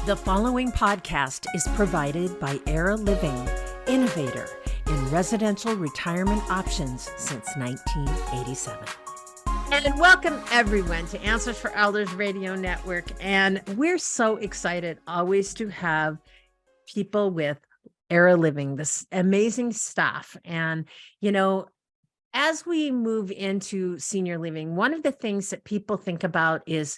The following podcast is provided by Era Living, innovator in residential retirement options since 1987. And welcome everyone to Answers for Elders Radio Network. And we're so excited always to have people with Era Living, this amazing staff. And, you know, as we move into senior living, one of the things that people think about is,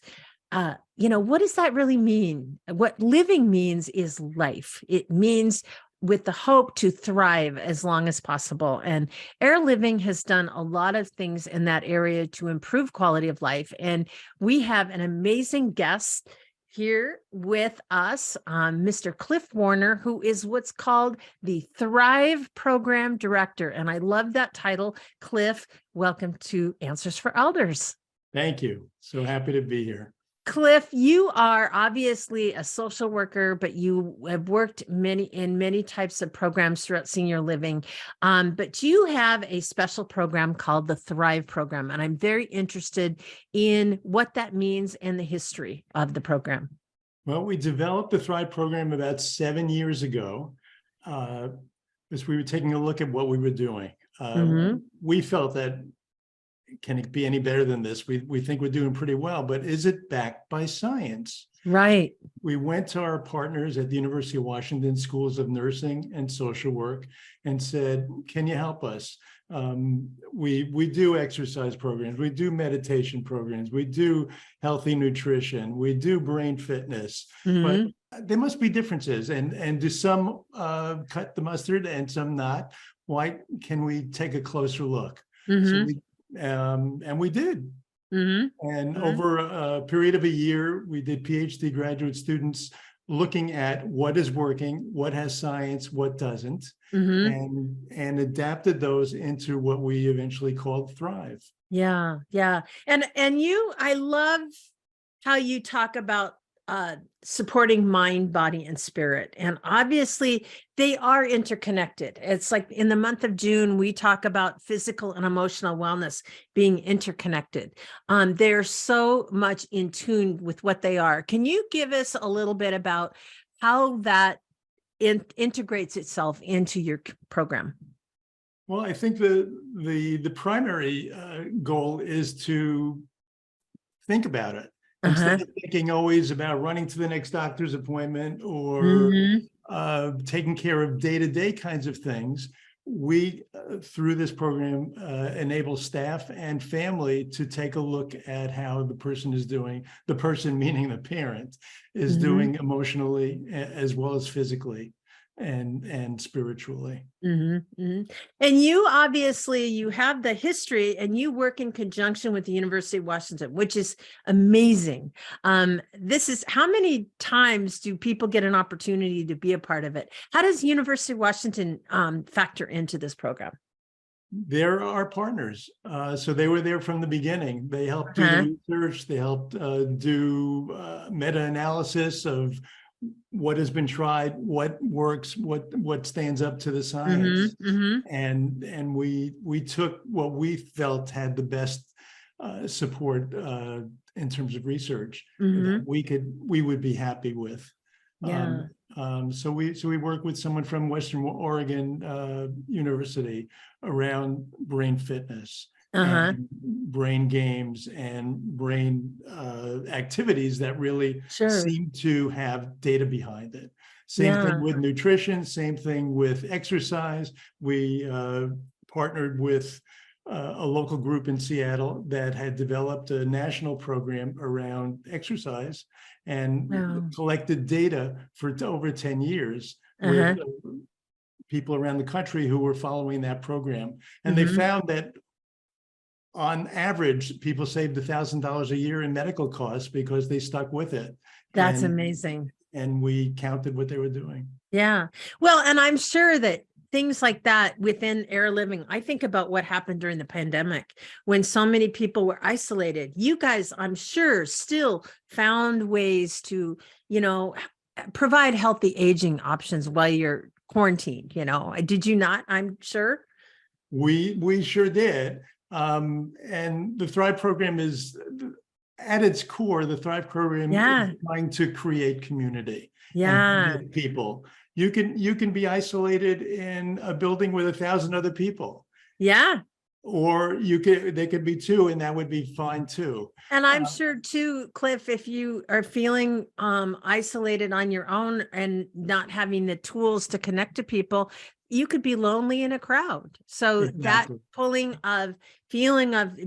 what does that really mean? What living means is life. It means with the hope to thrive as long as possible. And Era Living has done a lot of things in that area to improve quality of life. And we have an amazing guest here with us, Mr. Cliff Warner, who is what's called the Thrive Program Director. And I love that title. Cliff, welcome to Answers for Elders. Thank you. So happy to be here. Cliff, you are obviously a social worker, but you have worked in many types of programs throughout senior living. But you have a special program called the Thrive Program, and I'm very interested in what that means and the history of the program. Well, we developed the Thrive Program about 7 years ago, as we were taking a look at what we were doing. We felt that, can it be any better than this? We think we're doing pretty well, but is it backed by science? Right. We went to our partners at the University of Washington Schools of Nursing and Social Work and said, can you help us? We do exercise programs, we do meditation programs, we do healthy nutrition, we do brain fitness, but there must be differences. And do some cut the mustard and some not? Why can we take a closer look? And we did. And over a period of a year, we did PhD graduate students looking at what is working, what has science, what doesn't, and adapted those into what we eventually called Thrive. Yeah. And I love how you talk about supporting mind, body, and spirit. And obviously they are interconnected. It's like in the month of June, we talk about physical and emotional wellness being interconnected. They're so much in tune with what they are. Can you give us a little bit about how that integrates itself into your program? Well, I think the primary goal is to think about it. Instead of thinking always about running to the next doctor's appointment or taking care of day-to-day kinds of things, we, through this program, enable staff and family to take a look at how the person is doing, the person meaning the parent, is doing emotionally as well as physically and spiritually. And you obviously, you have the history and you work in conjunction with the University of Washington, which is amazing. This is, how many times do people get an opportunity to be a part of it? How does University of Washington factor into this program? They're our partners. So they were there from the beginning. They helped do the research. They helped do meta-analysis of what has been tried, what works, what stands up to the science, and we took what we felt had the best support in terms of research that we would be happy with. So we work with someone from Western Oregon University around brain fitness. And brain games and brain activities that really seem to have data behind it. Same thing with nutrition, same thing with exercise. We partnered with a local group in Seattle that had developed a national program around exercise and collected data for over 10 years with people around the country who were following that program. And they found that on average, people saved $1,000 a year in medical costs because they stuck with it. That's amazing. And we counted what they were doing. Yeah. Well, and I'm sure that things like that within Era Living, I think about what happened during the pandemic when so many people were isolated. You guys, I'm sure, still found ways to, provide healthy aging options while you're quarantined. Did you not? I'm sure. We sure did. And the Thrive program is at its core, the Thrive program is trying to create community and connect people. You can be isolated in a building with 1,000 other people. Or they could be two, and that would be fine too. And I'm sure too, Cliff, if you are feeling isolated on your own and not having the tools to connect to people, you could be lonely in a crowd. So that feeling of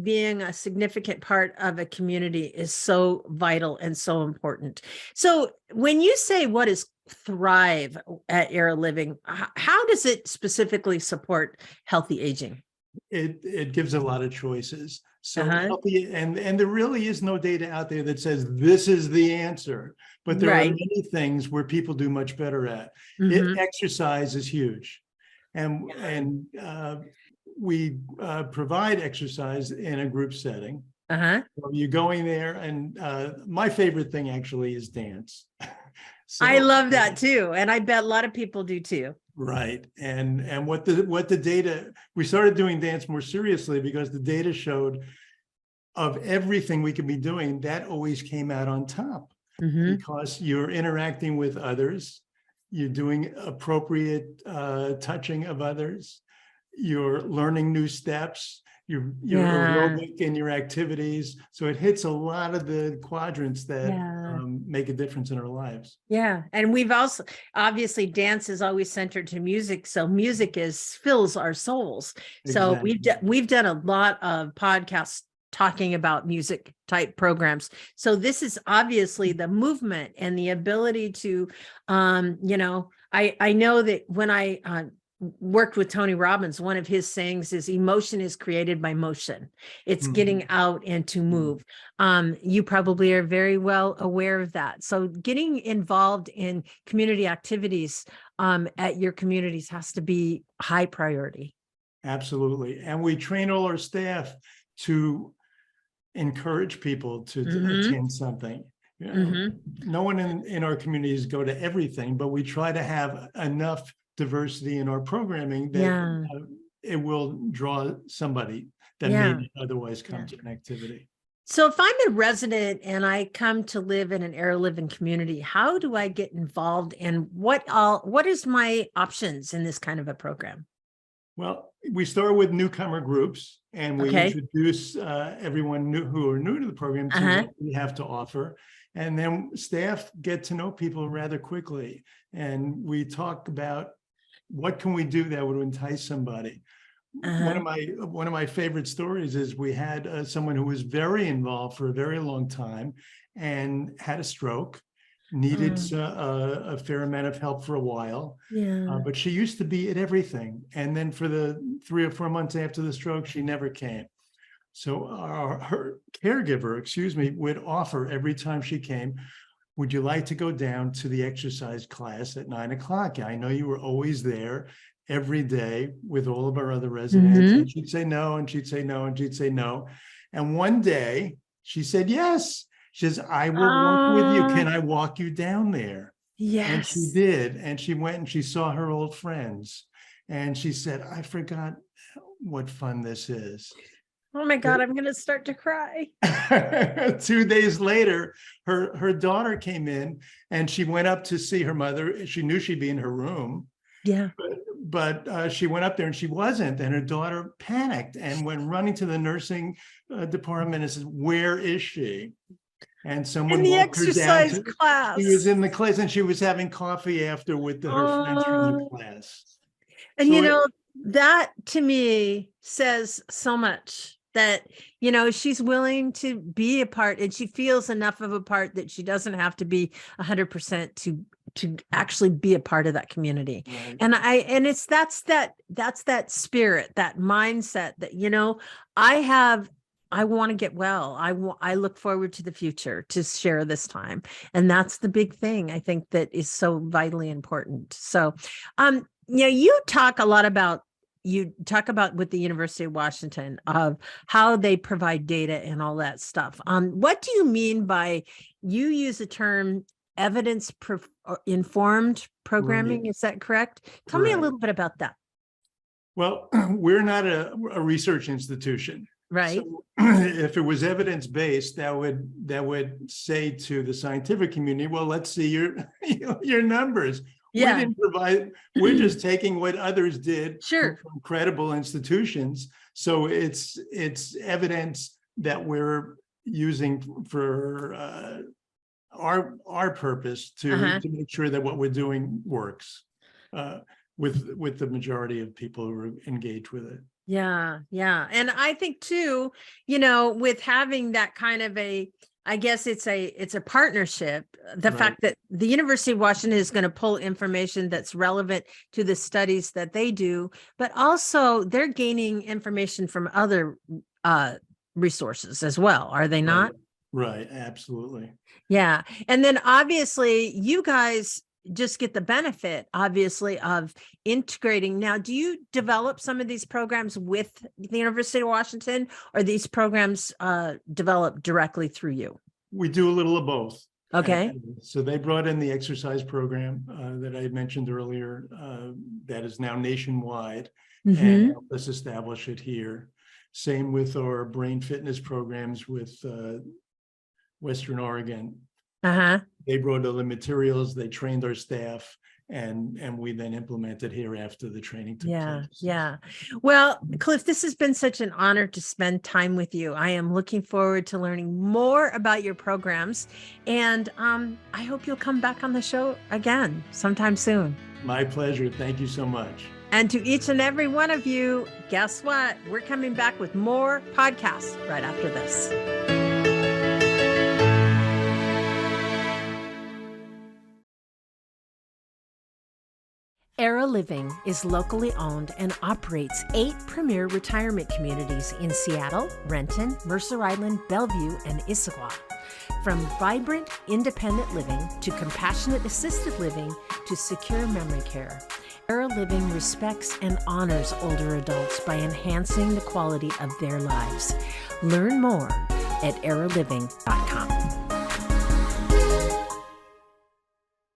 being a significant part of a community is so vital and so important. So when you say what is Thrive at Era Living, how does it specifically support healthy aging? It gives a lot of choices. So healthy, and there really is no data out there that says this is the answer, but there are many things where people do much better at. Exercise is huge. And we provide exercise in a group setting. So you're going there, and my favorite thing actually is dance. So, I love that too, and I bet a lot of people do too. Right, and what the data, we started doing dance more seriously because the data showed of everything we could be doing, that always came out on top because you're interacting with others. You're doing appropriate touching of others. You're learning new steps. You're aerobic in your activities. So it hits a lot of the quadrants that make a difference in our lives. And we've also, obviously dance is always centered to music. So music fills our souls. So we've done a lot of podcasts talking about music type programs. So this is obviously the movement and the ability to, I know that when I worked with Tony Robbins, one of his sayings is emotion is created by motion. It's getting out and to move. You probably are very well aware of that. So getting involved in community activities at your communities has to be high priority. Absolutely. And we train all our staff to encourage people to attend something. No one in our communities go to everything, but we try to have enough diversity in our programming that it will draw somebody that may otherwise come to an activity. So if I'm a resident and I come to live in an Era Living community, how do I get involved, and what is my options in this kind of a program? Well, we start with newcomer groups, and we introduce everyone who are new to the program to what we have to offer. And then staff get to know people rather quickly. And we talk about what can we do that would entice somebody. One of my favorite stories is we had someone who was very involved for a very long time and had a stroke, needed a fair amount of help for a while, but she used to be at everything. And then for the 3 or 4 months after the stroke, she never came. So her caregiver, would offer every time she came, would you like to go down to the exercise class at 9 o'clock? I know you were always there every day with all of our other residents. And she'd say no, and she'd say no, and she'd say no. And one day she said, yes. She says, I will walk with you. Can I walk you down there? Yes. And she did. And she went and she saw her old friends. And she said, I forgot what fun this is. Oh my God, I'm going to start to cry. 2 days later, her daughter came in and she went up to see her mother. She knew she'd be in her room. But she went up there and she wasn't. And her daughter panicked and went running to the nursing department and said, where is she? And someone in the walked her down exercise class. She was in the class and she was having coffee after with her friends from the class. And so that to me says so much, that, she's willing to be a part, and she feels enough of a part that she doesn't have to be 100% to actually be a part of that community. Right. And that's that spirit, that mindset that, I want to get well. I look forward to the future to share this time. And that's the big thing, I think, that is so vitally important. So, you talk about with the University of Washington of how they provide data and all that stuff. What do you mean by, you use the term evidence-informed programming? Right. Is that correct? Tell me a little bit about that. Well, we're not a research institution. Right. So if it was evidence-based, that would say to the scientific community, well, let's see your numbers. Yeah. We didn't provide, we're just taking what others did Sure. from credible institutions. So it's evidence that we're using for our purpose to make sure that what we're doing works with the majority of people who are engaged with it. Yeah. Yeah. And I think too, you know, with having that kind of I guess it's a partnership. The Right. fact that the University of Washington is going to pull information that's relevant to the studies that they do, but also they're gaining information from other resources as well, are they not? Right, absolutely. Yeah. And then obviously you guys just get the benefit, obviously, of integrating. Now, do you develop some of these programs with the University of Washington, or these programs developed directly through you? We do a little of both. Okay. So they brought in the exercise program that I had mentioned earlier, that is now nationwide, and helped us establish it here. Same with our brain fitness programs with Western Oregon. They brought all the materials, they trained our staff, and we then implemented here after the training took place. Yeah. Well, Cliff, this has been such an honor to spend time with you. I am looking forward to learning more about your programs, and I hope you'll come back on the show again sometime soon. My pleasure. Thank you so much. And to each and every one of you, guess what? We're coming back with more podcasts right after this. Era Living is locally owned and operates 8 premier retirement communities in Seattle, Renton, Mercer Island, Bellevue, and Issaquah. From vibrant, independent living to compassionate assisted living to secure memory care, Era Living respects and honors older adults by enhancing the quality of their lives. Learn more at eraliving.com.